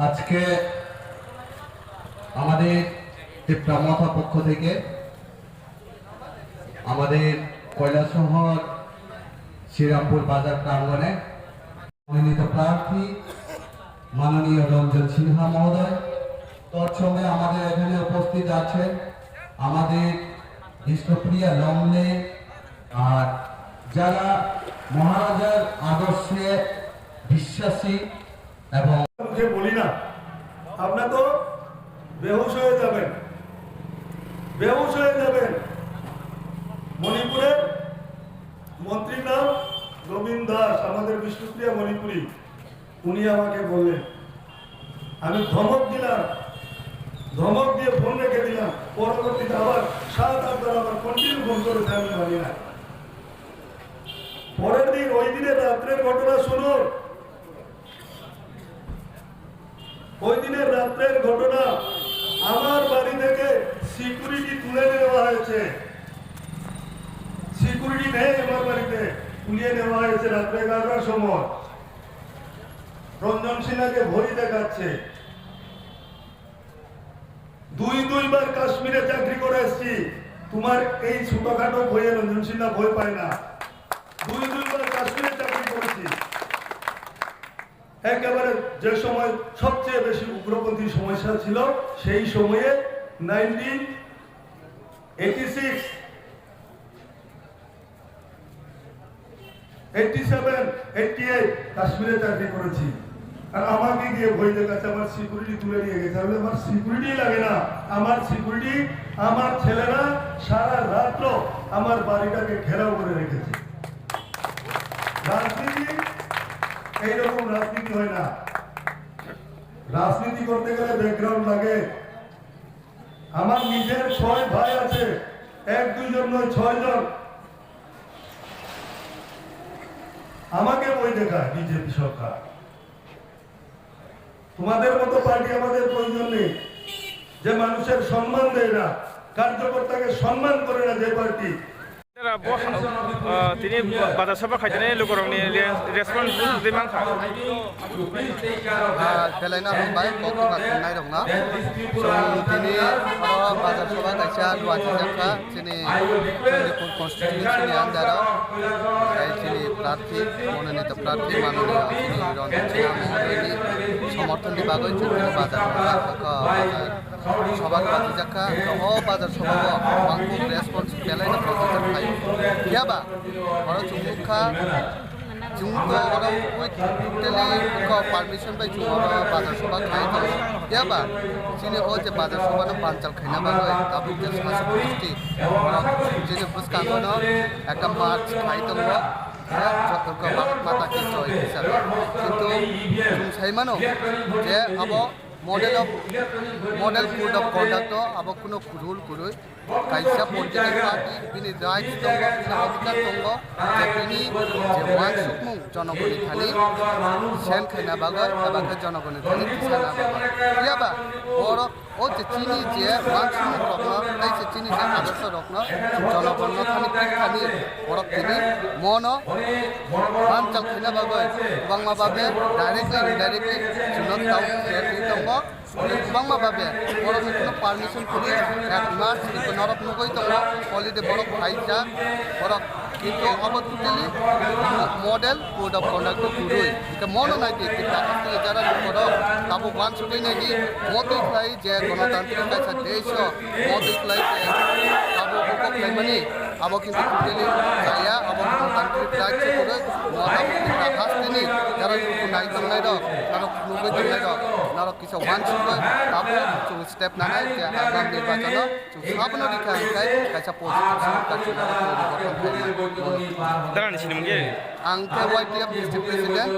আজকে আমাদের ত্রিপ্রামথা পক্ষ থেকে আমাদের কৈলাসহর শ্রীরামপুর বাজার প্রাঙ্গণে মনোনীত প্রার্থী মাননীয় রঞ্জন সিনহা মহোদয়, তৎসঙ্গে আমাদের এখানে উপস্থিত আছেন আমাদের বিষ্ণুপ্রিয়া লমলে, আর যারা মহারাজার আদর্শে বিশ্বাসী এবং মুখে বলি না, আপনার তো বেহুশ হয়ে যাবেন, বেহুশ হয়ে যাবেন। মণিপুরের মন্ত্রীর নাম রবীন্দ্র দাস, আমাদের বিষ্ণুপ্রিয়া মণিপুরী। উনি আমাকে বললেন, আমি ধমক দিলাম, ধমক দিয়ে ফোন রেখে দিলাম। পরবর্তীতে আবার 7-8 বার আবার কন্টিনিউ ফোন করেছে, আমি মানি না। পরের দিন ওই দিনের রাত্রের ঘটনা শুনুন। ওই দিনের রাত্রের ঘটনা, আমার বাড়ি থেকে সিকিউরিটি তুলে নেওয়া হয়েছে। সিকিউরিটি নেই আমার বাড়িতে, তুলে নেওয়া হয়েছে রাত্রে 11টার সময়। রঞ্জন সিনহাকে ভয় দেখাচ্ছে। 2-2বার কাশ্মীরে চাকরি করে এসেছি, তোমার এই ছোটখাটো ভয়ে রঞ্জন সিনহা ভয় পায় না। 2-2বার কাশ্মীরে চাকরি করেছি। একেবারে যে সময় সবচেয়ে বেশি উগ্রপন্থী সমস্যা ছিল, সেই সময়ে 1986, 87, 88 কাশ্মীরে চাকরি করেছি। আর আমাকে গিয়ে ভয় দেখাচ্ছে, আমার সিকিউরিটি তুলে নিয়ে গেছে। তাহলে আমার সিকিউরিটি লাগে না, আমার সিকিউরিটি, আমার ছেলেরা সারা রাত্র আমার বাড়িটাকে ঘেরাও করে রেখেছে। রাজনীতি এইরকম রাজনীতি হয় না। রাজনীতি করতে গেলে ব্যাকগ্রাউন্ড লাগে। আমার নিজের 6 ভাই আছে, 1-2 জন নয়, 6 জন। আমাকে বই দেখায় বিজেপি সরকার। তোমাদের মতো পার্টি আমাদের প্রয়োজন নেই, যে মানুষের সম্মান দেয় না, কার্যকর্তাকে সম্মান করে না যে পার্টি। তিনি বাজার সভা খাইতেনে লোকরংনি রেসপন্স দিমাংখা পেলাইना हमबाय कक्ति बाथुनाय दंना दिनै बाजार सभा खायसा गुवाहाटी जाखा जोंनि चंद्रपुर कन्स्टिटिउन्सिनि आन्दाराव जोंनि प्रार्थी मनोनीत प्रार्थी माननीय रंजन सिन्हा महोदयनि समर्थननि बागै जोंनि बाजार सभा गुवाहाटी जाखा बाजार सभा बांको रेसपन्स पेलाइना प्रजेक्ट खायो कियाबा और चुमुखा जोंखौ orang totally ko permission by chumara bazar sabha khai to yaba chini ho je bazar sabha no panchal khaina bagoi tabu je sasi pusti je je puskan no ekta march khai to ho jottoko bharat mata ki joy hisabe kintu jung saimano je abo model code of conduct abo kuno rule kuroi kaisa political party bini right tongo bini adhikar tongo je bini je one sukmung jonogoni thani sen khaina bagoi ebake jonogoni thani kisana bagoi yaba boro o je chini je one sukmung rokno ei je chini je adarso rokno jonogoni thani khani borok tini mono panchal khaina bagoi bangma babe directly indirectly chunok tau kheti tongo bangma babe borok ni permission kuri ek mas norok nugoi tongo holiday borok khaija borok কিন্তু অবতুলি model code of conduct পুরোই এটা মনে নাই যে টাকা থেকে যারা করো তাবো ওয়ান ছুটি নাকি মতই খাই যে গণতান্ত্রিক কাছে দেশ মতই খাই যে তাবো বুক খাইমানি আবো কিন্তু টুটেলি যায়া আবো গণতান্ত্রিক রাজ্য করে মতামত হাসতেনি যারা নাই দংনাই দ তারা নুগৈ দংনাই দ নারো কিছু ওয়ান ছুটি তাবো চুং স্টেপ নানাই যে আগাম নির্বাচন চুং সাবনো রিখা খাই কাইসা পজিটিভ সরকার চুং Daran sini mungkin. Ang YPF District President